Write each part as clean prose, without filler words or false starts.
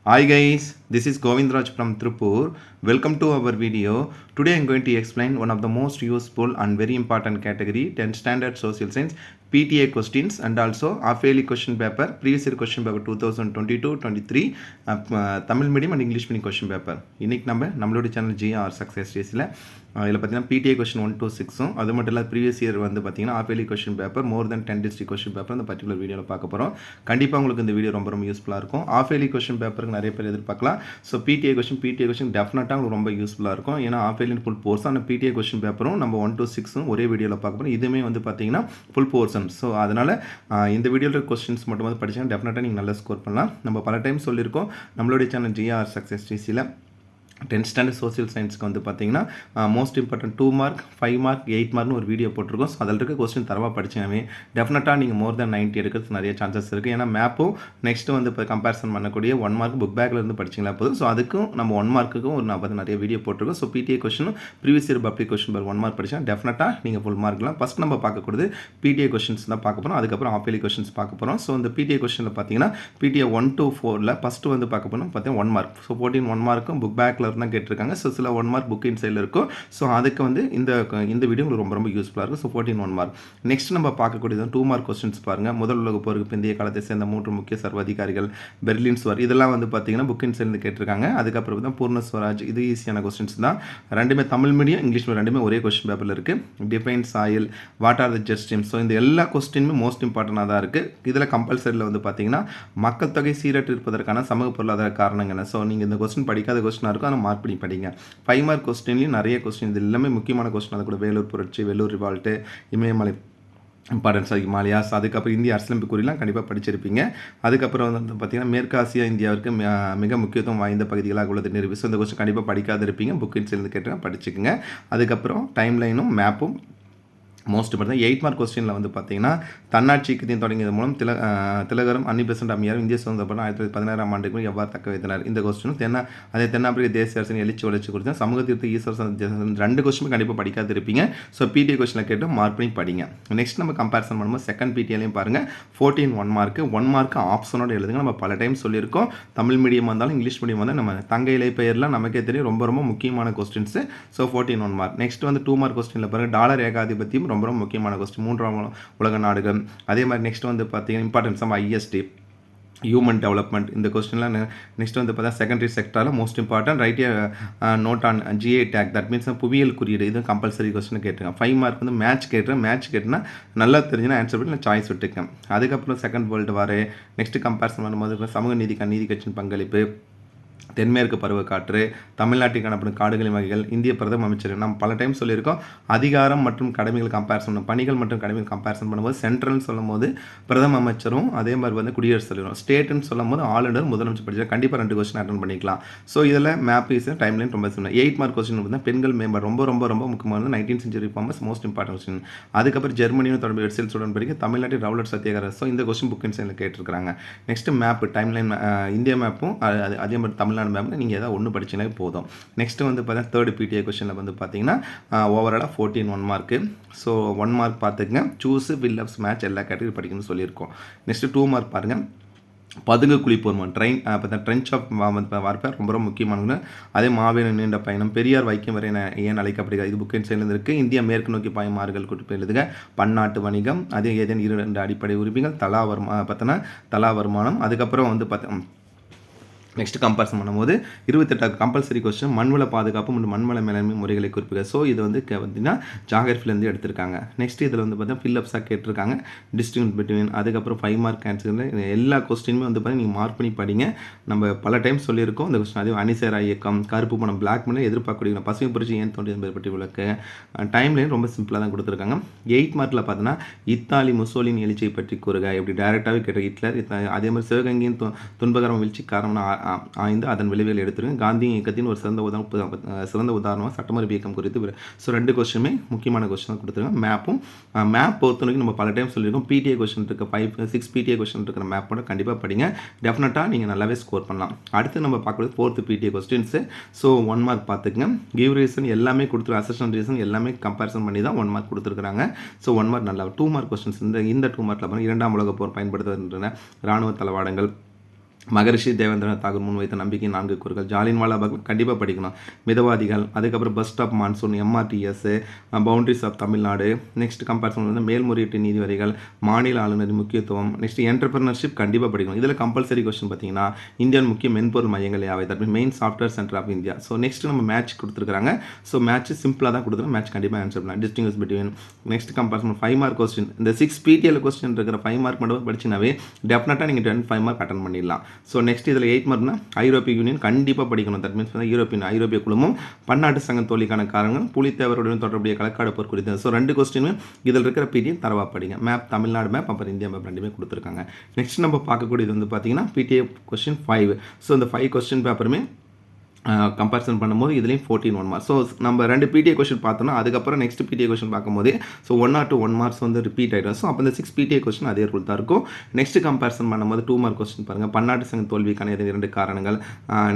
Hi guys, this is Govindraj from Tripur. Welcome to our video. Today I am going to explain one of the most useful and very important category 10th standard social science PTA questions and also half-yearly question paper, previous year question paper 2022-23 Tamil medium and English medium question paper. இன்றைக்கி நம்மளோட channel GR success டேஸில் இதில் பார்த்தீங்கன்னா PTA question 1 to 6 அது மட்டும் இல்லை previous year வந்து பார்த்தீங்கன்னா half-yearly கொஸ்டின் பேப்பர் மோர் தென் 10 டிஸ்ட்ரிக்ட் கொஸ்டின் பேப்பர் இந்த பர்டிகுலர் வீடியோவில் பார்க்க போகிறோம். கண்டிப்பாக உங்களுக்கு இந்த வீடியோ ரொம்ப யூஸ்ஃபுல்லாக இருக்கும். half-yearly கொஸ்டின் பேப்பருக்கு நிறைய பேர் எதிர்பார்க்கலாம். ஸோ PTA கொஸ்டின் டெஃபினட்டாக உங்களுக்கு ரொம்ப யூஸ்ஃபுல்லாக இருக்கும். ஏன்னா half-yearly ஃபுல் போர்ஸ் ஆனால் PTA கொஸ்டின் பேப்பரும் நம்ம 1 to 6 ஒரே வீடியோவில் பார்க்க போகிறோம். இதுவுமே வந்து பார்த்தீங்கன்னா ஃபுல் போர்ஷன். ஸோ அதனால் இந்த வீடியோவில் கொஸ்டின்ஸ் மட்டும் வந்து படிச்சிங்கன்னா டெஃபினட்டாக நீங்கள் நல்லா ஸ்கோர் பண்ணலாம். நம்ம பல டைம் சொல்லியிருக்கோம் நம்மளுடைய சேனல் ஜிஆர் சக்ஸஸ் டிசியில் 10th ஸ்டாண்டர்ட் சோசியல் சயின்ஸ்க்கு வந்து பார்த்தீங்கன்னா மோஸ்ட் இம்பார்ட்டன்ட் 2 மார்க் 5 மார்க் 8 மார்க்னு ஒரு வீடியோ போட்டிருக்கோம். ஸோ அதில் இருக்க கொஸ்டின் தரவாக படிச்சாவே டெஃபினட்டாக நீங்கள் மோர் தென் 90 எடுக்கிறதுக்கு நிறைய சான்சஸ் இருக்குது. ஏன்னா மேப்பும் நெக்ஸ்ட்டு வந்து இப்போ கம்பேரிசன் பண்ணக்கூடிய 1 மார்க் புக் பேக்கில் இருந்து படிச்சிங்களா போதும். ஸோ அதுக்கும் நம்ம 1 மார்க்குக்கும் ஒரு 40 நிறைய வீடியோ போட்டிருக்கோம். ஸோ PTA கொஸ்டினும் ப்ரீவியஸ் இயர் பப்ளிக் கொஸ்டின் பேர் 1 மார்க் படிச்சா டெஃபினட்டாக நீங்கள் ஃபுல் மார்க்லாம் ஃபஸ்ட் நம்ம பார்க்கக்கூடியது PTA கொஸ்டின்ஸ் தான் பார்க்க போகிறோம். அதுக்கப்புறம் half-yearly கொஸ்டின்ஸ் பார்க்க போகிறோம். ஸோ இந்த PTA கொஸ்டினில் பார்த்தீங்கன்னா PTA 1 to 4ல் ஃபஸ்ட்டு வந்து பார்க்க போகிறோம் பார்த்தீங்கன்னா 1 மார்க். ஸோ 1 மார்க்கும் புக் பேக்கில் இருந்தால் கேட்டிருக்காங்க. ஸோ சில 1 மார்க் புக் இன்சைடில் இருக்கும். ஸோ அதுக்கு வந்து இந்த வீடியோ உங்களுக்கு ரொம்ப யூஸ்ஃபுல்லாக இருக்கும். So 1 mark. நெக்ஸ்ட் நம்ம பார்க்கக்கூடியது 2 மார்க் கொஸ்டின்ஸ் பாருங்கள். முதல் உலக போருக்கு பிந்தைய காலத்தை சேர்ந்த 3 முக்கிய சர்வாதிகாரிகள், பெர்லின் சுவர், இதெல்லாம் வந்து பார்த்தீங்கன்னா புக் இன்சைடில் கேட்டிருக்காங்க. அதுக்கப்புறம் தான் பூர்ண ஸ்வராஜ், இது ஈஸியான கொஸ்டின்ஸ் தான். ரெண்டுமே தமிழ் மீடியம் இங்கிலீஷ் மீடியம் ரெண்டுமே ஒரே கொஸ்டின் பேப்பரில் இருக்குது. Defines oil, what are the jet stream. So இந்த எல்லா கொஸ்டினுமே மோஸ்ட் இம்பார்ட்டண்டாக தான் இருக்குது. இதில் கம்பல்சரியில் வந்து பார்த்தீங்கன்னா மக்கள் தொகை சீரற்று இருப்பதற்கான சமூக பொருளாதார காரணங்கள். ஸோ நீங்கள் இந்த கொஸ்டின் படிக்காத கொஸ்டினாக இருக்கும், ஆனால் மார்க் பண்ணி படிங்க. 5 மார்க் கொஸ்டின்லையும் நிறைய கொஸ்டின், இது எல்லாமே முக்கியமான கொஸ்டின். அது கூட வேலூர் புரட்சி, வேலூர் ரிவால்ட்டு, இமயமலை இம்பார்ட்டன்ஸ் ஹிமாலயாஸ், அதுக்கப்புறம் இந்திய அரசியலமைப்பு குறிலாம் கண்டிப்பாக படிச்சிருப்பீங்க. அதுக்கப்புறம் வந்து பார்த்தீங்கன்னா மேற்காசியா இந்தியாவிற்கு மிக முக்கியத்துவம் வாய்ந்த பகுதிகளாக உள்ளது நிறுவி. ஸோ இந்த கொஸ்டின் கண்டிப்பாக படிக்காத இருப்பீங்க. புக்கின் சேர்ந்து கேட்டுங்க படிச்சுக்குங்க. அதுக்கப்புறம் டைம் லைனும் மேப்பும் மோஸ்ட் பார்த்தீங்கன்னா 8 மார்க் கொஸ்டினில் வந்து பார்த்தீங்கன்னா தன்னாட்சி இயக்கத்தையும் தொடங்கியது மூலம் திலகரும் அன்னி பெசன்ட் அம்மையாரும் இந்திய சுதந்திரம் 1916ஆம் ஆண்டுக்கு எவ்வாறு தக்க வைத்தனர். இந்த கொஸ்டினும் தென்னாப்பிரிக்க தேசிய அரசின் எழுச்சி வளர்ச்சி கொடுத்தா சமூக தீர்த்து ஈஸ்வர 2 கொஸ்டினும் கண்டிப்பாக படிக்காது இருப்பீங்க. ஸோ PTA கொஸ்டினில் கேட்டு மார்க் பண்ணி படிங்க. நெக்ஸ்ட் நம்ம கம்பேரிசன் பண்ணும்போது செகண்ட் PTAலையும் பாருங்கள் 14 1 மார்க்கு 1 மார்க்கு ஆப்ஷனோட எழுதுங்க. நம்ம பல டைம் சொல்லியிருக்கோம் தமிழ் மீடியம் வந்தாலும் இங்கிலீஷ் மீடியம் வந்தாலும் நம்ம தங்க இலை பெயர்லாம் நமக்கே தெரியும் ரொம்ப முக்கியமான கொஸ்டின்ஸு. So 14 1 mark. நெக்ஸ்ட் வந்து 2 மார்க் கொஸ்டினில் பாருங்கள் டாலர் ஏகாதிபத்தியம் ரொம்ப முக்கியமான கொஸ்டின், 3ஆம் உலக நாடுகள். அதே மாதிரி நெக்ஸ்ட் வந்து பார்த்தீங்கன்னா importance of ISD, human development. இந்த கொஸ்டின்லாம் நெக்ஸ்ட் வந்து பார்த்தா செகண்டரி செக்டரில் most important write note on GI tag, that means புவியியல் குறியீடு, இது கம்பல்சரி கொஸ்டின் கேட்டுருக்கேன். 5 மார்க் வந்து மேட்ச் கேட்டுனா நல்லா தெரிஞ்சுன்னா ஆன்சர் பண்ணி சாய்ஸ் விட்டுருக்கேன். அதுக்கப்புறம் second world war. Next comparison பண்ணும்போது சமூக நீதி கட்சியின் பங்களிப்பு, தென்மேற்கு பருவக்காற்று, தமிழ்நாட்டில் காணப்படும் காடுகளின் வகைகள், இந்திய பிரதம அமைச்சர். நம்ம பல டைம் சொல்லியிருக்கோம் அதிகாரம் மற்றும் கடமைகள் கம்பேரிசன், பணிகள் மற்றும் கடமைகள் கம்பேரிசன் பண்ணும்போது சென்ட்ரல்னு சொல்லும் போது பிரதம அமைச்சரும் அதே மாதிரி வந்து குடியரசுத் தலைவரும், ஸ்டேட்டுன்னு சொல்லும் போது ஆளுநர் முதலமைச்சர் படிச்சா கண்டிப்பாக 2 கொஸ்டின் அட்டன் பண்ணிக்கலாம். ஸோ இதில் மேப் ஈஸ் டைம் லைன் ரொம்ப சின்ன. 8 மார்க் கொஸ்டின் பார்த்தீங்கன்னா பெண்கள் மேம்பாடு ரொம்ப முக்கியமானது. 19th century reformers most important question. அதுக்கப்புறம் ஜெர்மனியும் தொடர்பு எட்செல் ஸ்டூடெண்ட் படிக்க தமிழ்நாட்டில் ரவுலட் சத்தியாகிரகம். ஸோ இந்த கொஸ்டின் புக் இன்சைடில் கேட்டிருக்காங்க. நெக்ஸ்ட் மேப் டைம் லைன் இந்திய மேப்பும் அதே மாதிரி தமிழ்நாடு மேப் நீங்கள் ஏதாவது ஒன்று படிச்சினாலே போதும். நெக்ஸ்ட்டு வந்து பார்த்தீங்கன்னா தேர்ட் PTA கொஸ்டினில் வந்து பார்த்தீங்கன்னா ஓவராலாக 14 1 மார்க்கு. ஸோ 1 மார்க் பார்த்துக்குங்க. சூஸ் வில்லப்ஸ் மேட்ச் எல்லா கேட்டகரி படிக்கணும்னு சொல்லியிருக்கோம். நெக்ஸ்ட்டு 2 மார்க் பாருங்கள் பதுங்கு குழிப்போர்மன் ட்ரென்ச் ஆஃப் வார்ஃபேர் ரொம்ப முக்கியமானது. அதே மாவீரன் நீண்ட பயணம், பெரியார் வைக்கம் வரை ஏன் அழைக்கப்படுகிறது, இது புக்கின் சேர்ந்து இருக்குது. இந்தியா மேற்கு நோக்கி பாயும் ஆறுகள் குறிப்பு எழுதுக. பன்னாட்டு வணிகம், அதே ஏதேன் 2 அடிப்படை உரிமைகள், தலா வருமானம். அதுக்கப்புறம் வந்து நெக்ஸ்ட் கம்பேரிசன் பண்ணும்போது 28 கம்பல்சரி கொஸ்டின் மண்வள பாதுகாப்பு மற்றும் மண்வள மேலாண்மை முறைகளை குறிப்பிடுங்க. ஸோ இது வந்து பார்த்தீங்கன்னா ஜாகிரஃபிலேருந்து எடுத்திருக்காங்க. நெக்ஸ்ட் இதில் வந்து பார்த்தீங்கன்னா ஃபில்லப்ஸாக கேட்டிருக்காங்க டிஸ்டிங்விஷ் பிட்வீன். அதுக்கப்புறம் 5 மார்க் ஆன்சரில் எல்லா கொஸ்டினுமே வந்து பார்த்தீங்கன்னா நீங்கள் மார்க் பண்ணி படிங்க. நம்ம பல டைம் சொல்லியிருக்கோம் இந்த கொஸ்டின். அதே அணிசேரா இயக்கம், கருப்பு பணம், பிளாக் மணி எதிர்பார்க்கக்கூடிய பசுமை புரட்சி ஏன் தோன்றி என்பதை பற்றி விளக்கு. டைம் லைன் ரொம்ப சிம்பிளாக தான் கொடுத்துருக்காங்க. 8 மார்க்கில் பார்த்தீங்கன்னா இத்தாலி முசோலின் எழுச்சியை பற்றி கூறுக, இப்படி டைரெக்டாகவே கேட்ட ஹிட்லர். அதே மாதிரி சிவகங்கையின் துன்பகரம் வீழ்ச்சி காரணம்னா ஆய்ந்து அதன் விளைவுகள் எடுத்துருங்க. காந்தி இயக்கத்தின் ஒரு சிறந்த உதாரணமாக சட்டமறுப்பு இயக்கம் குறித்து. ஸோ 2 கொஸ்டினுமே முக்கியமான கொஸ்டின் கொடுத்துருங்க. மேப் பொறுத்த வரைக்கும் நம்ம பல டைம் சொல்லியிருக்கோம் PTA கொஸ்டின் இருக்க 6 PTA கொஸ்டின் இருக்கிற மேப்போட கண்டிப்பாக படிங்க. டெஃபினட்டாக நீங்கள் நல்லாவே ஸ்கோர் பண்ணலாம். அடுத்து நம்ம பார்க்குறது 4th PTA questions. So 1 mark பார்த்துக்குங்க. கிவ் ரீசன் எல்லாமே கொடுத்துரு, அசஸ்மெண்ட் ரீசன் எல்லாமே கம்பேரிசன் பண்ணி தான் 1 மார்க் கொடுத்துருக்காங்க. ஸோ 1 மார்க் நல்லா. 2 மார்க் கொஸ்டின்ஸ் இந்த 2 மார்க்கில் 2ஆம் உலக போர் பயன்படுத்துகின்றன இராணுவ தளவாடங்கள், மகரிஷி தேவேந்திரநாத் தாகூர் முன்வைத்த நம்பிக்கை 4 கூறுகள், ஜாலியன்வாலா பாக் கண்டிப்பாக படிக்கணும், மிதவாதிகள், அதுக்கப்புறம் bus stop monsoon, MRTS, boundaries of Tamil Nadu, next comparison வந்து மேல்முறையீட்டு நீதிவரிகள், மாநில ஆளுநரின் முக்கியத்துவம், நெக்ஸ்ட் என்டர்பிரினர்ஷிப் கண்டிப்பாக படிக்கணும். இதில் கம்பல்சரி கொஸ்டின் பார்த்தீங்கன்னா இந்தியாவின் முக்கிய மென்பொருள் மையங்கள் யாவை, that mean main software centre of India. So next நம்ம மேட்ச் கொடுத்துருக்காங்க. ஸோ மேட்ச் சிம்பிளாக தான் கொடுத்துருக்கோம், மேட்ச் கண்டிப்பாக ஆன்சர் பண்ணலாம். Distinguish between, next comparison 5 mark question, இந்த 6 பிடிஎல் கொஸ்டின் இருக்கிற 5 மார்க் மட்டும் படிச்சினாவே டெஃபினட்டாக நீங்கள் 5 மார்க் அட்டன் பண்ணிடலாம். ஸோ நெக்ஸ்ட் இதில் 8 மார்க்னா ஐரோப்பிய யூனியன் கண்டிப்பாக படிக்கணும். தட் மீன்ஸ் ஐரோப்பிய குழுமம், பன்னாட்டு சங்கம் தோல்விக்கான காரணங்கள், புலித்தேவருடன் தொடர்புடைய கலக்காடு போர் குறித்து. ஸோ 2 கொஸ்டினுமே இதில் இருக்கிற பிடிஎஃப் தரவா படிங்க. மேப் தமிழ்நாடு மேப், அப்புறம் இந்தியா மேப் ரெண்டுமே கொடுத்துருக்காங்க. நெக்ஸ்ட் நம்ம பார்க்கக்கூடியது வந்து பார்த்தீங்கன்னா பிடிஎஃப் கொஸ்டின் 5. ஸோ இந்த 5 கொஸ்டின் பேப்பருமே கம்பேரிசன் பண்ணும்போது இதுலேயும் 14 1 மார்க். ஸோ நம்ம 2 பிடிஏ கொஸ்டின் பார்த்தோம்னா அதுக்கப்புறம் நெக்ஸ்ட் பிடிஏ கொஸ்டின் பார்க்கும்போது ஸோ 1 or 2 1 மார்க்ஸ் வந்து ரிப்பீட் ஆகிடும். ஸோ அப்போ இந்த 6 பிடிஏ கொஸ்டின் அதே ரூல் தான் இருக்கும். நெக்ஸ்ட் கம்பேரிசன் பண்ணும்போது 2 மார்க் கொஸ்டின் பாருங்கள், பன்னாட்டு சங்க தோல்விக்கான 2 காரணங்கள்.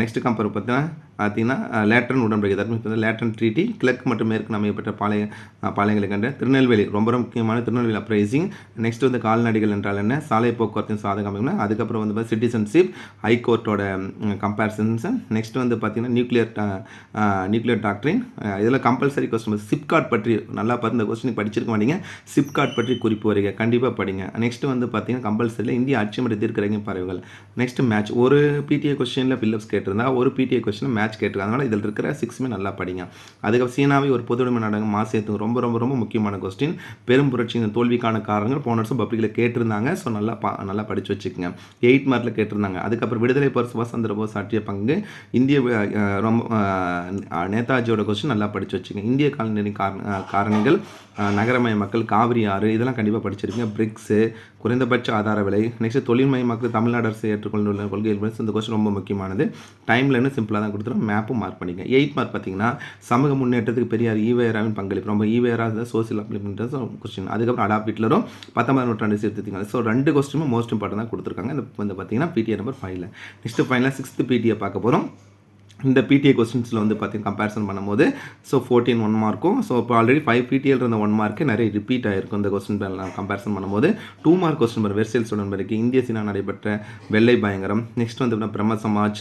நெக்ஸ்ட் கம்பேர் பார்த்தீங்கன்னா லேட்ரன் உடன்படிக்கை, தட் மீன்ஸ் லேட்ரன் ட்ரீட்டி, கிழக்கு மற்றும் மேற்கு அமையப்பட்ட பாளையங்களை கண்ட திருநெல்வேலி, ரொம்ப முக்கியமான திருநெல்வேலி அப்ரைசிங். நெக்ஸ்ட் வந்து கால்நடைகள் என்றால் என்ன, சாலை போக்குவரத்தின் சாதகம் அமைப்புனா, அதுக்கப்புறம் வந்து சிட்டிசன்ஷிப், ஹைகோர்ட்டோட கம்பேரிசன்ஸ். நெக்ஸ்ட் வந்து நியூக்ளியர் டாக்டரின். இதில் கம்பல்சரி கொஸ்டின் சிப்காட் பற்றி நல்லா பார்த்து இந்த கொஸ்டின் படிச்சிருக்க மாட்டீங்க. சிப்காட் பற்றி குறிப்பு வருக கண்டிப்பாக படிங்க. நெக்ஸ்ட் வந்து பார்த்தீங்கன்னா கம்பல்சரியில் இந்திய ஆட்சி மற்றும் தீர்க்கரங்க பறவைகள். நெக்ஸ்ட் மேட்ச், ஒரு பிடிஏ கொஸ்டினில் ஃபில்லப்ஸ் கேட்டிருந்தா ஒரு பிடிஏ கொஸ்டின் மேட்ச் கேட்டிருக்காங்க. அதனால் இதில் இருக்கிற 6மே நல்லா படிங்க. அதுக்கப்புறம் சீனாவை ஒரு பொதுவுடைமை நாடகம் மாசேத்து, ரொம்ப ரொம்ப ரொம்ப முக்கியமான கொஸ்டின். பெரும் புரட்சியின் தோல்விக்கான காரணங்கள் போன வருஷம் பப்ளிக்கில் கேட்டிருந்தாங்க. ஸோ நல்லா படித்து வச்சுக்கோங்க. 8 மார்க்கில் கேட்டிருந்தாங்க. அதுக்கப்புறம் விடுதலை போர் சுபாஷ் சந்திர போஸ் ஆற்றிய பங்கு, இந்திய ரொம்ப நேதாஜியோட கொஸ்டின் நல்லா படித்து வச்சுக்கோங்க. இந்திய காலநிலை காரணிகள், நகரமய மக்கள், காவிரி ஆறு, இதெல்லாம் கண்டிப்பாக படிச்சிருக்கீங்க. பிரிக்ஸு, குறைந்தபட்ச ஆதார விலை, நெக்ஸ்ட் தொழில்மய மக்கள் தமிழ்நாடு அரசு ஏற்றுக்கொண்டுள்ள கொள்கைகள். இந்த கொஸ்டின் ரொம்ப முக்கியமானது. டைம்லைன்னு சிம்பிளாக தான் கொடுத்துரும், மேப்பும் மார்க் பண்ணிங்க. 8 மார்க் பார்த்தீங்கன்னா சமூக முன்னேற்றத்துக்கு பெரியார் ஈவேராவின் பங்களிப்பு, ரொம்ப ஈவேரா சோசியல் அப்ளிமெண்ட் கொஸ்டின். அதுக்கப்புறம் அடாப் ஹிட்லரும் 19ஆம் நூற்றாண்டு சீர்திருத்தங்கள். ஸோ 2 கொஸ்டினும் மோஸ்ட் இம்பார்ட்டன் தான் கொடுத்துருக்காங்க. இந்த வந்து பார்த்தீங்கன்னா பிடிஏ நம்பர் 5. நெக்ஸ்ட் ஃபைனலாக 6th பிடிஏ பார்க்க போகிறோம். இந்த பிடிஏ கொஸ்டின்ஸில் வந்து பார்த்தீங்கன்னா கம்பேரிசன் பண்ணும்போது ஸோ 14 1 மார்க்கும், ஸோ இப்போ ஆல்ரெடி 5 பிடிஎல் இருந்த 1 மார்க்கு நிறைய ரிப்பீட் ஆகிருக்கும் இந்த கொஸ்டின் கம்பேரிசன் பண்ணும்போது. 2 மார்க் கொஸ்டின் வெர்சல் உடன்படிக்கை, இந்திய சீனா நடைபெற்ற வெள்ளை பயங்கரம், நெக்ஸ்ட் வந்து Brahmo Samaj,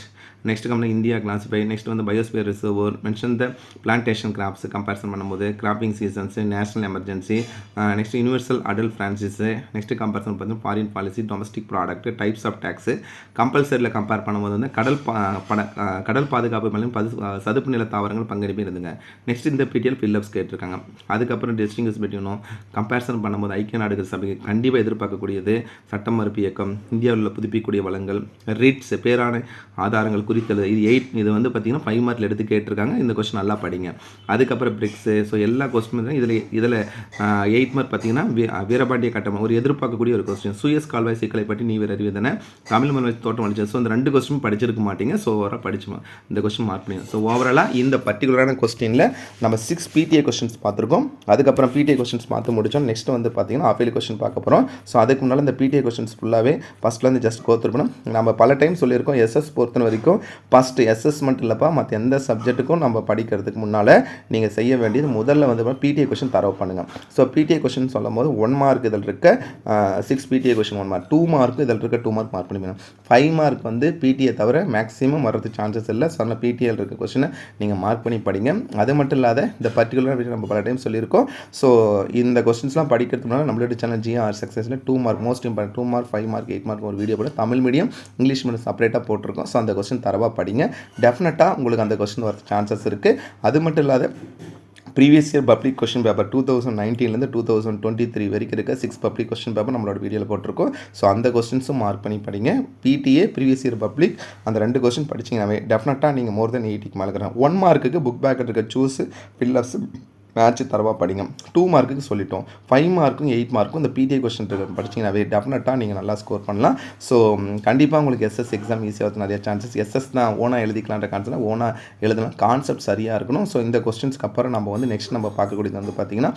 next company India classify, next வந்து biosphere reserves, mention the plantation crops comparison பண்ணும்போது, cropping seasons, national emergency, next universal adult franchise, next comparison பார்த்தீங்கன்னா foreign policy, domestic product, types of tax. கம்பல்சரியில் கம்பேர் பண்ணும்போது வந்து கடல் பாதுகாப்பு மேலும் சதுப்பு நில தாவரங்கள் பங்களிப்பு இருந்துங்க. நெக்ஸ்ட் இந்த பிடிஎல் ஃபில்லப்ஸ் கேட்டிருக்காங்க. அதுக்கப்புறம் டிஸ்டிங்விஷ் பிட்வீன் கம்பேரிசன் பண்ணும்போது ஐக்கிய நாடுகள் சபைக்கு கண்டிப்பாக எதிர்பார்க்கக்கூடியது சட்ட மறுப்பு இயக்கம், இந்தியாவில் உள்ள புதுப்பிக்கக்கூடிய வளங்கள், ரிட்ஸ் பேரான ஆதாரங்கள் குறித்தது. இது வந்து பார்த்தீங்கன்னா 5 மார்க்கில் எடுத்து கேட்டிருக்காங்க. இந்த கொஸ்டின் நல்லா படிங்க. அதுக்கப்புறம் பிரிக்ஸு. ஸோ எல்லா கொஸ்டினும் இதில் 8 மார்க் பார்த்தீங்கன்னா வீரபாண்டிய கட்டம், ஒரு எதிர்பார்க்கக்கூடிய ஒரு கொஸ்டின். சூயஸ் கால்வாய் சிக்கலை பற்றி நீ அறிவதன, தமிழ் மொழி தோட்டம் அளிச்சது. ஸோ இந்த 2 கொஸ்டின் படிச்சிருக்க மாட்டீங்க. ஸோ ஓவராக படிச்சுமா இந்த கொஸ்டின் மார்க் பண்ணிங்க. ஸோ ஓவராலாக இந்த பர்டிகுலரான கொஸ்டினில் நம்ம 6 பிடிஏ கொஸ்டின்ஸ் பார்த்துருக்கோம். அதுக்கப்புறம் பிடிஏ கொஸ்டின்ஸ் பார்த்து முடிச்சோம். நெக்ஸ்ட் வந்து பார்த்தீங்கன்னா ஆஃப் இயர்லி கொஸ்டின் பார்க்க போகிறோம். ஸோ அதுக்கு முன்னால் இந்த பிடிஏ கொஸ்டின்ஸ் ஃபுல்லாகவே ஃபஸ்ட்லேருந்து ஜஸ்ட் கோத்துருக்கணும். நம்ம பல டைம் சொல்லியிருக்கோம், எஸ்எஸ் பொறுத்த வரைக்கும் ஃபஸ்ட்டு அசஸ்மெண்ட் இல்லைப்பா, மற்ற எந்த சப்ஜெக்ட்டுக்கும் நம்ம படிக்கிறதுக்கு முன்னால் நீங்கள் செய்ய வேண்டியது முதல்ல வந்து பிடிஏ கொஸ்டின் தரவு பண்ணுங்கள். ஸோ பிடிஏ கொஸ்டின் சொல்லும் போது 1 மார்க் இதில் இருக்க 6 பிடிஏ கொஸ்டின் 1 மார்க், 2 மார்க் இதில் இருக்க 2 மார்க் மார்க் பண்ணிக்கணும். 5 மார்க் வந்து பிடிஏ தவிர மேக்ஸிமம் வரதுக்கு சான்சஸ் இல்லை. ஸோ அந்த பிடிஏல் இருக்க கொஸ்டினை நீங்கள் மார்க் பண்ணி படிங்க. அது மட்டும் இல்லாத இந்த பர்டிகுலர் வீடியோ நம்ம பல டைம் சொல்லியிருக்கோம். ஸோ இந்த கொஸ்டின்ஸ்லாம் படிக்கிறதுக்கு முன்னால் நம்மளோட சேனல் ஜிஆர் சக்ஸஸில் 2 mark most important 2 mark 5 mark 8 mark ஒரு வீடியோ போட தமிழ் மீடியம் இங்கிலீஷ் மீடியம் செப்பரேட்டாக போட்டிருக்கோம். ஸோ அந்த கொஸ்டின் தரவாக படிங்க. டெஃபினட்டாக உங்களுக்கு அந்த கொஸ்டின் வர சான்சஸ் இருக்குது. அது மட்டும் இல்லாத previous year public question paper 2019 2023 வரைக்கும் இருக்க 6 பப்ளிக் கொஸ்டின் பேப்பர் நம்மளோட வீடியோவில் போட்டிருக்கோம். ஸோ அந்த கொஸ்டின்ஸும் மார்க் பண்ணி படிங்க. பிடிஏ ப்ரீவியஸ் இயர் பப்ளிக் அந்த 2 கொஸ்டின் படிச்சிங்கனாவே டெஃபினட்டாக நீங்கள் மோர் தென் 80க்கு மேலே இருக்கிறாங்க. 1 மார்க்குக்கு புக் பேக்கெட் இருக்க சூஸ் ஃபில்லப்ஸ் மேட்ச்சு தரவாக படிங்க. 2 மார்க்குக்கு சொல்லிட்டோம். 5 மார்க்கும் 8 மார்க்கும் இந்த பிடிஏ கொஸ்டின் படிச்சிங்கனாவே டெஃபினட்டாக நீங்கள் நல்லா ஸ்கோர் பண்ணலாம். ஸோ கண்டிப்பாக உங்களுக்கு எஸ்எஸ் எக்ஸாம் ஈஸியாக நிறைய சான்சஸ். எஸ்எஸ் தான் ஓனாக எழுதிக்கலான்ற கான்செப்ட் ஓனாக எழுதலாம். கான்செப்ட் சரியாக இருக்கணும். ஸோ இந்த கொஸ்டின்ஸ்க்கு அப்புறம் நம்ம வந்து நெக்ஸ்ட் நம்ம பார்க்கக்கூடியது வந்து பார்த்தீங்கன்னா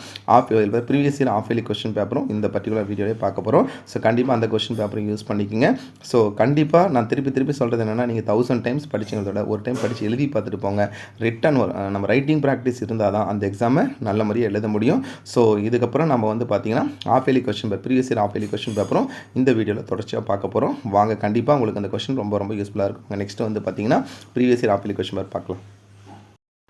previous year half yearly question பேப்பரும் இந்த பர்டிகுலர் வீடியோவே பார்க்க போகிறோம். ஸோ கண்டிப்பாக அந்த கொஸ்டின் பேப்பரும் யூஸ் பண்ணிக்கோங்க. ஸோ கண்டிப்பாக நான் திருப்பி சொல்கிறது என்னென்னா, நீங்கள் 1000 டைம்ஸ் படிச்சிங்களோட ஒரு டைம் படித்து எழுதி பார்த்துட்டு போங்க. ரிட்டன் நம்ம ரைட்டிங் ப்ராக்டிஸ் இருந்தால் தான் அந்த எக்ஸாமை நல்ல முறையாக எழுத முடியும். ஸோ இதுக்கப்புறம் நம்ம வந்து பார்த்திங்கன்னா half yearly question paper, previous year half yearly question பேப்பரும் இந்த வீடியோவில் தொடர்ச்சியாக பார்க்க போகிறோம். வாங்க, கண்டிப்பாக உங்களுக்கு அந்த கொஸ்டின் ரொம்ப யூஸ்ஃபுல்லாக இருக்கும். நெக்ஸ்ட் வந்து பார்த்திங்கன்னா previous year half yearly question paper பார்க்கலாம்.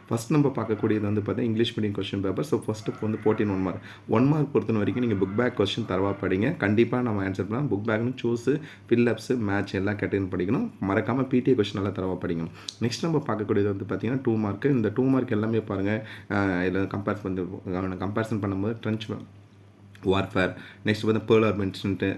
ஃபஸ்ட் நம்ம பார்க்கக்கூடியது வந்து பார்த்தீங்கன்னா English medium question paper. So first வந்து 14 1 மார்க். 1 மார்க் பொறுத்த வரைக்கும் நீங்கள் புக் பேக் கொஸ்டின் தரவா படிங்க. கண்டிப்பாக நம்ம ஆன்சர் பண்ணலாம். புக் பேக்னு சூஸு, ஃபில்லப்ஸு, மேட்ச் எல்லாம் கேட்டகரி படிக்கணும். மறக்காமல் பிடிஏ கொஸ்டின் நல்லா தரவா படிக்கணும். நெக்ஸ்ட் நம்ம பார்க்கக்கூடியது வந்து பார்த்தீங்கன்னா 2 மார்க்கு. இந்த 2 மார்க் எல்லாமே பாருங்கள், இதில் கம்பேரிசன் பண்ணும்போது ட்ரென்ச் வார்ஃபேர், நெக்ஸ்ட் வந்து பேர்ல் ஆர்மெண்ட்ஸ்ன்ட்டு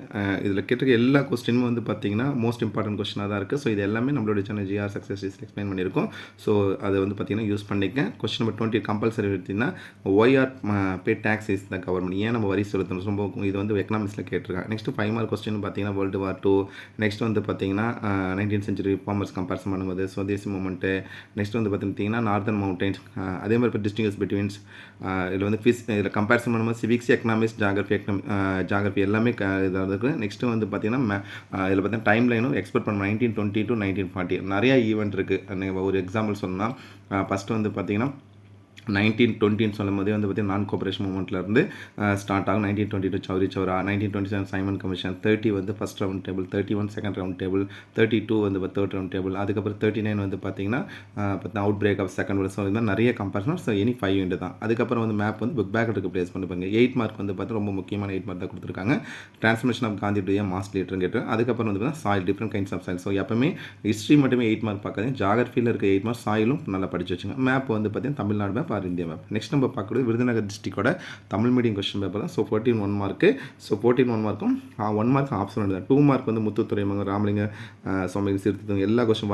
இதில் கேட்டிருக்க எல்லா கொஸ்டினும் வந்து பார்த்தீங்கன்னா மோஸ்ட் இம்பார்ட்டன்ட் கொஸ்டினாக தான் இருக்குது. ஸோ இது எல்லாமே நம்மளோட சேனல் ஜிஆர் சக்ஸஸ் எக்ஸ்பிளைன் பண்ணியிருக்கோம். ஸோ அதை வந்து பார்த்தீங்கன்னா யூஸ் பண்ணிக்க. கொஸ்டின் நம்பர் 20 கம்பல்சரி எடுத்திங்கன்னா why are pay taxes is the government, ஏன் நம்ம வரி செலுத்தணும், ரொம்ப இது வந்து எக்கனாமிக்ஸில் கேட்டிருக்காங்க. நெக்ஸ்ட் 5 மார்க் கொஸ்டின் பார்த்தீங்கன்னா வேர்ல்டு வார் 2, நெக்ஸ்ட் வந்து பார்த்தீங்கன்னா 19th century ஃபார்மர்ஸ் கம்பேரிசன் பண்ணும்போது ஸ்வதேசி மூமெண்ட்டு, நெக்ஸ்ட் வந்து பார்த்தீங்கன்னா நார்தன் மவுண்டன்ஸ், அதே மாதிரி இப்போ டிஸ்டிங்ஸ் பிட்வீன்ஸ், இதில் வந்து இதில் கம்பேரிசன் பண்ணும்போது சிவிக்ஸ், எக்கனாமிக்ஸ், ஜாகிரஃபி எல்லாமே இதாக இருக்குது. நெக்ஸ்ட்டு வந்து பார்த்தீங்கன்னா இதில் பார்த்தீங்கன்னா டைம் லைனும் எக்ஸ்பெக்ட் பண்ண 1920 to 1940 நிறையா ஈவெண்ட் இருக்குது. ஒரு எக்ஸாம்பிள் சொன்னால் ஃபஸ்ட்டு வந்து பார்த்தீங்கன்னா 1920 சொல்லும் போதே வந்து பார்த்தீங்கன்னா நான் கோஆபரேஷன் மூவ்மெண்ட்லேருந்து ஸ்டார்ட் ஆகும். 1922 சௌரி சௌரா, 1927 சைமன் கமிஷன், 30 வந்து first round table, 31 second round table, 32 வந்து தேர்ட் ரவுண்ட் டேபிள், அதுக்கப்புறம் 39 வந்து பார்த்தீங்கன்னா out break of second world. So இது மாதிரி நிறைய கம்பேரிசன். ஸோ எனி 5 யூனிட் தான். அதுக்கப்புறம் வந்து மேப் வந்து புக் பேக்கெட்டுக்கு ப்ளேஸ் பண்ணிப்பாங்க. 8 மார்க் வந்து பார்த்தீங்கன்னா ரொம்ப முக்கியமான 8 மார்க் தான் கொடுத்துருக்காங்க. Transmission of Gandhi to mass லீட்டர்னு கேட்டு, அதுக்கப்புறம் வந்து பார்த்தீங்கன்னா soil, different kinds of soil. So எப்பவுமே ஹிஸ்ட்ரி மட்டுமே 8 மார்க் பார்க்காதீங்க, ஜாகிரஃபியில் இருக்க 8 மார்க், சாயிலும் நல்லா படிச்சு வச்சுங்க. மேப் வந்து பார்த்தீங்கன்னா Tamil Nadu map or India map. Next நம்ம பார்க்கறது விருதுநகர் டிஸ்ட்ரிக்டோட தமிழ் மீடியம் கொஸ்டின் பேப்பர் தான். So 14 1 mark. ஸோ 14 1 மார்க்கும் 1 மார்க் ஆப்ஷன் தான். 2 மார்க் வந்து முத்துத்துறைமுகம், ராமலிங்க சுவாமி சீர்திருத்தம், எல்லா கொஸ்டின்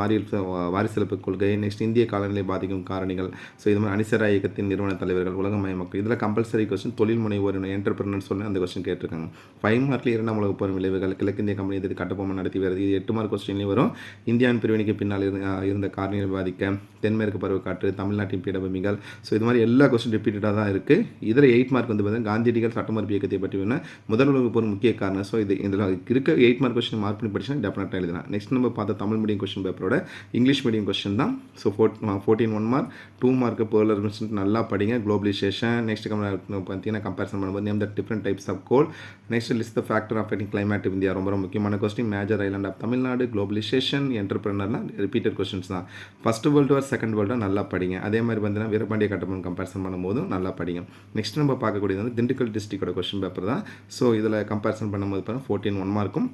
வாரிசலப்பு கொள்கை, நெக்ஸ்ட் இந்திய காலநிலை பாதிக்கும் காரணிகள், ஸோ இது மாதிரி அணிசரா இயக்கத்தின் நிறுவன தலைவர்கள், உலகமய மக்கள், இதில் கம்பல்சரி கொஸ்டின் தொழில் முனைவோர் என்டர்பிரனர் சொல்லி அந்த கொஸ்டின் கேட்டிருக்காங்க. 5 மார்க்கில் 2ஆம் உலகப் போர் விளைவுகள், கிழக்கிந்திய கம்பெனி எதிர்த்து கட்டபொம்மன் நடத்தி வருது. இது 8 மார்க் கொஸ்டின்லேயும் வரும். இந்தியாவின் பிரிவினைக்கு பின்னால் இருந்த காரணிகள் பாதிக்க, தென்மேற்கு பருவக்காற்று, தமிழ்நாட்டின் பீடபூமிகள், ஸோ இது மாதிரி எல்லா கொஸ்டின் ரிப்பீட்டடாக தான் இருக்குது. இதில் 8 மார்க் வந்து பார்த்தீங்கன்னா காந்தியடிகள் சட்டமறுப்பு இயக்கத்தை பற்றி வேணும், முதல் உலகப் போர் முக்கிய காரணம். ஸோ இதில் இருக்க 8 மார்க் கொஸ்டின் மார்க் பண்ணி படிச்சுன்னா டெஃபினட்டாக எழுதலாம். நெக்ஸ்ட் நம்ம பார்த்த தமிழ் மீடியம் கொஸ்டின் பேப்பரோட இங்கிலீஷ் மீடியம் கொஸ்டின் தான். ஸோ 14 1 மார்க், 2 மார்க் பேர்ல் ஆர்மெண்ட்ஸ் நல்லா படிங்க. குளோபலைசேஷன், நெக்ஸ்ட் பார்த்தீங்கன்னா கம்பேரிசன் பண்ணும்போது name the different types of coal, next list the factor affecting climate India, ரொம்ப முக்கியமான கொஸ்டின். Major island of Tamil Nadu, globalization, என்டர்பிரனர்லாம் ரிப்பீட்டட் கொஸ்டின்ஸ் தான். First world war, second world நல்லா படிங்க. அதே மாதிரி பார்த்தீங்கன்னா வீரபாண்டிய கட்டபொம்மன் கம்பேரிசன் பண்ணும்போதும் நல்லா படிங்க. நெக்ஸ்ட் நம்ம பார்க்கக்கூடியது வந்து திண்டுக்கல் டிஸ்ட்ரிக்டோட கொஸ்டின் பேப்பர் தான். ஸோ இதில் கம்பேரிசன் பண்ணும்போது பாருங்கள் 14 1 மார்க்கும்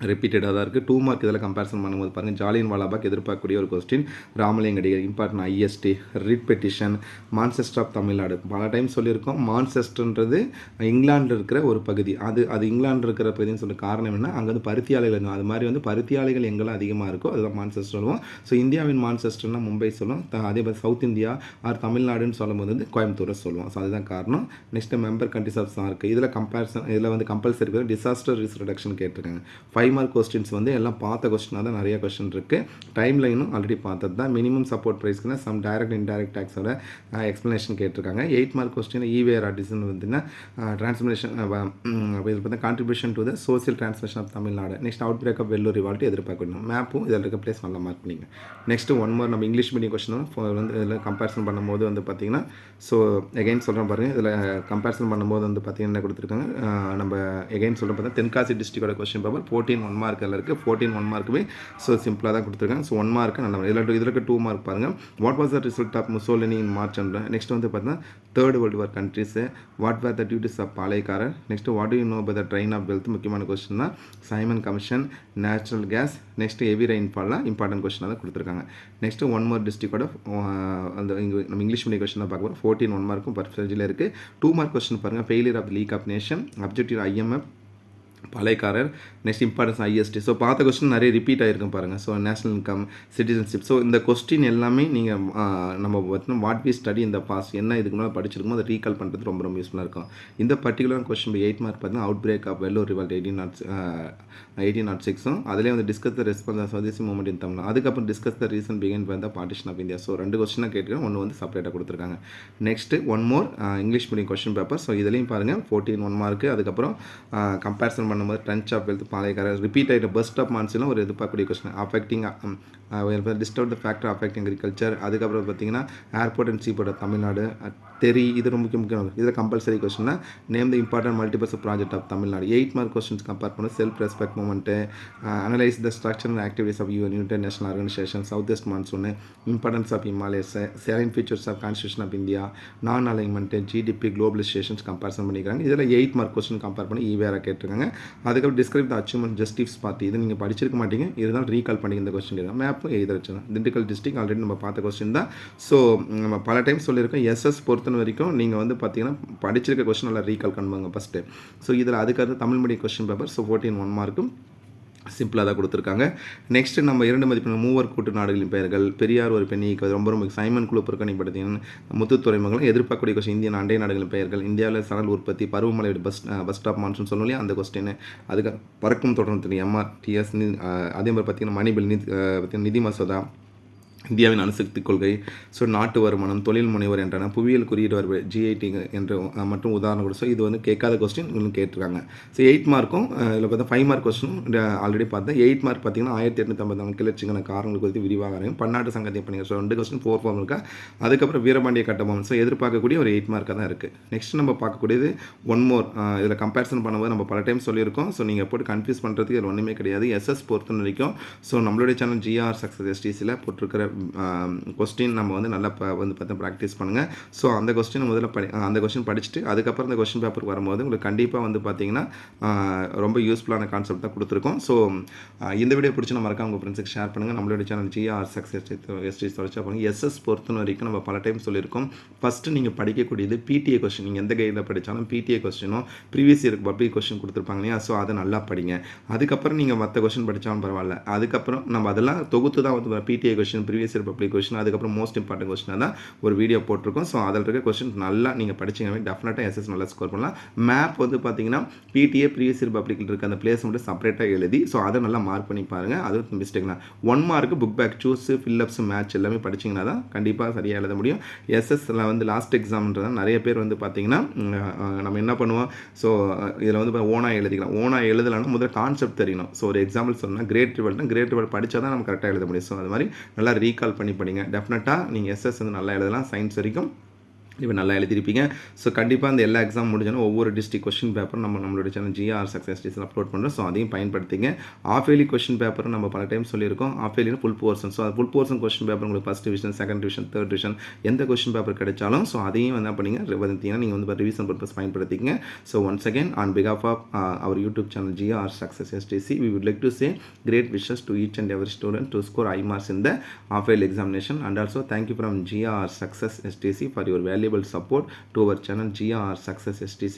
ரிப்பீட்டடாக தான் இருக்குது. 2 மார்க் இதில் கம்பேரிசன் பண்ணும்போது பாருங்கள் ஜாலியன் வாலாபாக் எதிர்பார்க்கக்கூடிய ஒரு question, Ramalinga Adigal important, IST, writ petition, Manchester of Tamil Nadu. பல டைம் சொல்லியிருக்கோம், மான்செஸ்டர்ன்றது இங்கிலாண்டில் இருக்கிற ஒரு பகுதி. அது இங்கிலாண்டில் இருக்கிற பகுதின்னு சொல்ல காரணம் என்ன, அங்கே வந்து பருத்தி ஆலைகள், அது மாதிரி வந்து பருத்தி ஆலைகள் எங்கெல்லாம் அதிகமாக இருக்கோ அதுதான் மான்செஸ்டர் சொல்லுவோம். ஸோ இந்தியாவின் மான்செஸ்டர்னால் மும்பை சொல்லுவோம். அதே மாதிரி சவுத் இந்தியா ஆர் தமிழ்நாடுன்னு சொல்லும்போது வந்து கோயம்புத்தூரை சொல்லுவோம். ஸோ அதுதான் காரணம். Next member countries of SAARC, இதில் கம்பேரிசன், இதில் வந்து கம்பல்சரி டிசாஸ்டர் ரிஸ்க் ரிடக்ஷன் கேட்டிருக்காங்க. 5 மார்க் கொஸ்டின்ஸ் வந்து எல்லாம் பார்த்த கொஸ்டினாக தான் நிறைய கொஸ்டின் இருக்குது. டைம் லைனும் ஆல்ரெடி பார்த்தது தான். மினிமம் சப்போர்ட் ப்ரைஸ்க்குனா சம் டைரக்ட் இன்டைரக்ட் டேக்ஸோட எக்ஸ்ப்ளனேஷன் கேட்டிருக்காங்க. 8 மார்க் கொஸ்டின் இவேஆர்டிஸ்ன்னு வந்துன்னா டிரான்ஸ்மிஷன், இதில் பார்த்தா contribution to the social transmission of Tamil Nadu, next out break of Vellore revolt எதிர்பார்க்கணும். மேப்பும் இதில் இருக்க பிளேஸ் நல்லா மார்க் பண்ணிங்க. நெக்ஸ்ட் 1 மார்க் நம்ம இங்கிலீஷ் மீடியம் கொஸ்டின் வந்து இதில் கம்பேரிசன் பண்ணும்போது வந்து பார்த்தீங்கன்னா, ஸோ எகைன் சொல்கிறேன் பாருங்கள், இதில் கம்பேரிசன் பண்ணும்போது வந்து பார்த்தீங்கன்னா என்ன கொடுத்துருக்காங்க, நம்ம எகைன் சொல்கிறேன் பார்த்தா தென்காசி டிஸ்ட்ரிக்டோட கொஸ்டின் பேப்பர் 14 1 மார்க் இருக்குது. 14 1 மார்க்குமே ஸோ சிம்பிளாக தான் கொடுத்துருக்காங்க. ஸோ 1 மார்க்கு நல்ல இதில் இருக்க 2 மார்க் பாருங்கள். What was the result of Mussolini in march and next வந்து பார்த்தீங்கன்னா third world war countries, what were the duties of Palayakkarar, next what you know by the drain of wealth, முக்கியமான question தான். Simon Commission, natural gas, next heavy ரெயின்ஃபால்லாம் important கொஸ்டினாக தான் கொடுத்துருக்காங்க. Next 1 mark டிஸ்ட்ரிக்டோட அந்த நம்ம இங்கிலீஷ் மீடியம் கொஸ்டின் தான் பார்க்க போகிறோம். 14 1 மார்க்கும் பர்சன்டேஜில் இருக்குது. 2 மார்க் கொஸ்டின் பாருங்கள், failure of League of Nation, objective IMF, Palayakkarar, next importance IST. So பார்த்த கொஸ்டின் நிறைய ரிப்பீட் ஆகிருக்கும் பாருங்கள். So national income, citizenship, so இந்த கொஸ்டின் எல்லாமே நீங்கள் நம்ம பார்த்தோம் வாட் வி ஸ்டடி இந்த பாஸ் என்ன இதுக்கு முன்னாடி படிச்சிருக்கோம் அதை ரீகால் பண்ணுறது ரொம்ப யூஸ்ஃபுல்லாக இருக்கும். இந்த பர்டிகுலர் கொஸ்டின் 8 மார்க் பார்த்தீங்கன்னா out break of Vellore revolt 1806ம், அதிலே வந்து discuss the response Swadeshi movement in Tamil, அதுக்கப்புறம் discuss the reason begin by the partition of India. So 2 கொஸ்டினாக கேட்டுருக்கேன், ஒன்று வந்து செப்பரேட்டாக கொடுத்துருக்காங்க. Next 1 more English medium question paper. So இதுலேயும் பாருங்கள் 14 1 மார்க்கு. அதுக்கப்புறம் கம்பேரிசன் பண்ணும்போது drain of wealth, Palayakkarar, repeat ஆகிட்ட பஸ்ட் ஆஃப் மான்ஸ்லாம் ஒரு எதிர்பார்க்கக்கூடிய கொஸ்டின். அஃபெக்டிங் டிஸ்டர்ப் த ஃபேக்டர் அஃபெக்டிங் அக்ரிகல்ச்சர், அதுக்கப்புறம் பார்த்தீங்கன்னா ஏர்போர்ட் அண்ட் சீபோர்ட் தமிழ்நாடு, தெரி இது ரொம்ப முக்கியம். இதில் கம்பல்சரி கொஸ்டின்னா name the important multipurpose project of Tamil Nadu 8 mark questions compare பண்ண self respect movement, analyse the structure and activities of UN international organisation, south west monsoon, importance of Himalayas, 7 features of constitution of India, non alignment, GDP, globalisations comparison பண்ணிக்கிறாங்க. இதில் 8 mark question compare பண்ணி வேறு கேட்டிருக்காங்க. அதுக்கப்புறம் describe the achievement justice party, இது நீங்கள் படிச்சிருக்க மாட்டீங்க, இருந்தாலும் ரீகால் பண்ணி இந்த கொஸ்டின் கேட்குறாங்க. மேப்பும் எழுத வச்சுருங்க. திண்டுக்கல் டிஸ்ட்ரிக்ட் ஆல்ரெடி நம்ம பார்த்த கொஸ்டின் தான். ஸோ நம்ம பல டைம் சொல்லியிருக்கோம், எஸ்எஸ் பொறுத்த வரைக்கும் நீங்கள் வந்து பார்த்தீங்கன்னா படிச்சிருக்க கொஸ்டின் நல்லா ரீகால் பண்ணுவாங்க ஃபஸ்ட்டு. ஸோ இதில் அதுக்கடுத்து Tamil medium question paper. So 14 1 மார்க்கும் சிம்பிளாக தான் கொடுத்துருக்காங்க. நெக்ஸ்ட்டு நம்ம 2 மதிப்பெண் மூவர் கூட்டு நாடுகளின் பெயர்கள், பெரியார் ஒரு பெண்ணை ரொம்ப ரொம்ப சைமன் குழு புறக்கணி பார்த்தீங்கன்னா முத்து துறைமுகங்கள், எதிர்பார்க்கக்கூடிய கொஸ்டின் இந்திய அண்டை நாடுகளின் பெயர்கள், இந்தியாவில் சணல் உற்பத்தி, பருவமழை பஸ் ஸ்டாப் மான்சூன் சொல்லணும் இல்லையா அந்த கொஸ்டின், அதுக்கு பறக்கும் தொடர்ந்து எம்ஆர்டிஎஸ், அதே மாதிரி பார்த்தீங்கன்னா மணிபில் நிதி மசோதா, இந்தியாவின் அணுசக்தி கொள்கை, ஸோ நாட்டு வருமானம், தொழில் முனைவர் என்றன, புவியியல் குறியீடு வருது ஜிஐடி என்று மற்றும் உதாரணம் கூட. ஸோ இது வந்து கேட்காத கொஸ்டின் இன்னும் கேட்டிருக்காங்க. ஸோ 8 மார்க்கும் இதில் பார்த்தா 5 மார்க் கொஸ்டினும் ஆல்ரெடி பார்த்தேன். 8 மார்க் பார்த்தீங்கன்னா 1854 கிளர்ச்சிக்கான காரணங்கள் குறித்து விரிவாக இருக்கும். பன்னாட்டு சங்கத்தை பண்ணிங்க. ஸோ 2 கொஸ்டின் 4 ஃபார்ம் இருக்கா. அதுக்கப்புறம் வீரபாண்டிய கட்டபொம்மன். ஸோ எதிர்பார்க்கக்கூடிய ஒரு 8 மார்க்காக தான் இருக்குது. நெக்ஸ்ட் நம்ம பார்க்கக்கூடியது ஒன் மோர். இதில் கம்பேரிசன் பண்ணும்போது நம்ம பல டைம் சொல்லியிருக்கோம். ஸோ நீங்கள் போட்டு கன்ஃபியூஸ் பண்ணுறதுக்கு இது ஒன்றுமே கிடையாது. எஸ்எஸ் பொறுத்த வரைக்கும் ஸோ நம்மளுடைய சேனல் ஜிஆர் சக்ஸஸ் எஸ்டிசியில் போட்டிருக்கிற கொஸ்டின் நம்ம வந்து நல்லா வந்து பார்த்தா ப்ராக்டிஸ் பண்ணுங்கள். ஸோ அந்த கொஸ்டின் முதல்ல அந்த கொஸ்டின் படிச்சுட்டு அதுக்கப்புறம் அந்த கொஸ்டின் பேப்பருக்கு வரும்போது உங்களுக்கு கண்டிப்பாக வந்து பார்த்தீங்கன்னா ரொம்ப யூஸ்ஃபுல்லான கான்செப்ட் தான் கொடுத்துருக்கோம். ஸோ இந்த வீடியோ பிடிச்சி நம்ம மறக்காம உங்கள் ஃப்ரெண்ட்ஸுக்கு ஷேர் பண்ணுங்கள். நம்மளுடைய சேனல் ஜிஆர் சக்ஸஸ் எஸ்டிஸ் தொடர்ச்சி பண்ணுங்கள். எஸ்எஸ் பொறுத்த வரைக்கும் நம்ம பல டைம் சொல்லியிருக்கோம். ஃபஸ்ட்டு நீங்கள் படிக்கக்கூடியது பிடிஏ கொஸ்டின். நீங்கள் எந்த கைடில் படித்தாலும் பிடிஏ கொஸ்டினும் ப்ரீவியஸ் இயருக்கு பப்ளிக் கொஸ்டின் கொடுத்துருப்பாங்க இல்லையா. ஸோ அதை நல்லா படிங்க. அதுக்கப்புறம் நீங்கள் மற்ற கொஸ்டின் படித்தாலும் பரவாயில்ல. அதுக்கப்புறம் நம்ம அதெல்லாம் தொகுத்து தான் வந்து PTA question, previous year public question, அதுக்கப்புறம் மோஸ்ட் இம்பார்ட்டன்ட் கொஸ்டினாக தான் ஒரு வீடியோ போட்டிருக்கோம். ஸோ அதில் இருக்க கொஸ்டின் நல்லா நீங்கள் படிச்சிங்கன்னா டெஃபினட்டாக எஸ்எஸ் நல்லா ஸ்கோர் பண்ணலாம். மேப் வந்து பார்த்தீங்கன்னா பிடிஏ ப்ரீவியஸ் இயர் பப்ளிக்கில் இருக்க அந்த பிளேஸ் மட்டும் செப்பரேட்டாக எழுதி ஸோ அதை நல்லா மார்க் பண்ணி பாருங்கள். அது மிஸ்டேக்னா 1 mark book back choose, fill ups, match எல்லாமே படிச்சிங்கன்னா தான் கண்டிப்பாக சரியாக எழுத முடியும். எஸ்எஸ்ல வந்து லாஸ்ட் எக்ஸாம்ன்றதான் நிறைய பேர் வந்து பார்த்தீங்கன்னா நம்ம என்ன பண்ணுவோம். ஸோ இதில் வந்து ஓனாக எழுதிக்கலாம். ஓனாக எழுதலாம்னா முதல்ல கான்செப்ட் தெரியணும். ஸோ ஒரு எக்ஸாம்பிள் சொன்னால் கிரேட் ரிவல்ட் படித்தா தான் நம்ம கரெக்டாக எழுத முடியும். ஸோ அது மாதிரி நல்லா ரீகால் பண்ணி படிங்க. டெஃபினட்டாக நீங்கள் எஸ்எஸ் வந்து நல்லா எழுதலாம். சயின்ஸ் வரைக்கும் இப்போ நல்லா எழுதிருப்பீங்க. ஸோ கண்டிப்பாக அந்த எல்லா எக்ஸாம் முடிஞ்சோன்னா ஒவ்வொரு டிஸ்ட்ரிக் கொஸ்டின் பேப்பரும் நம்மளோட சேனல் ஜிஆர் சக்ஸஸ் டிஸில் அப்லோட் பண்ணுறோம். ஸோ அதையும் பயன்படுத்திங்க. ஆஃப் இயர்லி கொஸ்டின் பேப்பரும் நம்ம பல டைம் சொல்லியிருக்கோம். ஆஃப் இயர்லினா ஃபுல் போர்ஷன். ஸோ அது ஃபுல் போர்ஷன் கொஸ்டின் பேப்பர் உங்களுக்கு first division, second division, third division எந்த கொஸ்டின் பேப்பர் கிடைச்சாலும் ஸோ அதையும் என்ன பண்ணிங்க பார்த்தீங்கன்னா நீங்கள் வந்து ரிவிஷன் பர்பஸ் பயன்படுத்திங்க. ஸோ ஒன்ஸ் அகேன் ஆன் பிகாஃப் of our YouTube channel GR success STC we would like to say great wishes to each and every student to score high marks in the half-yearly examination, and also thank you from GR Success STC for your valuable support to our channel GR Success STC.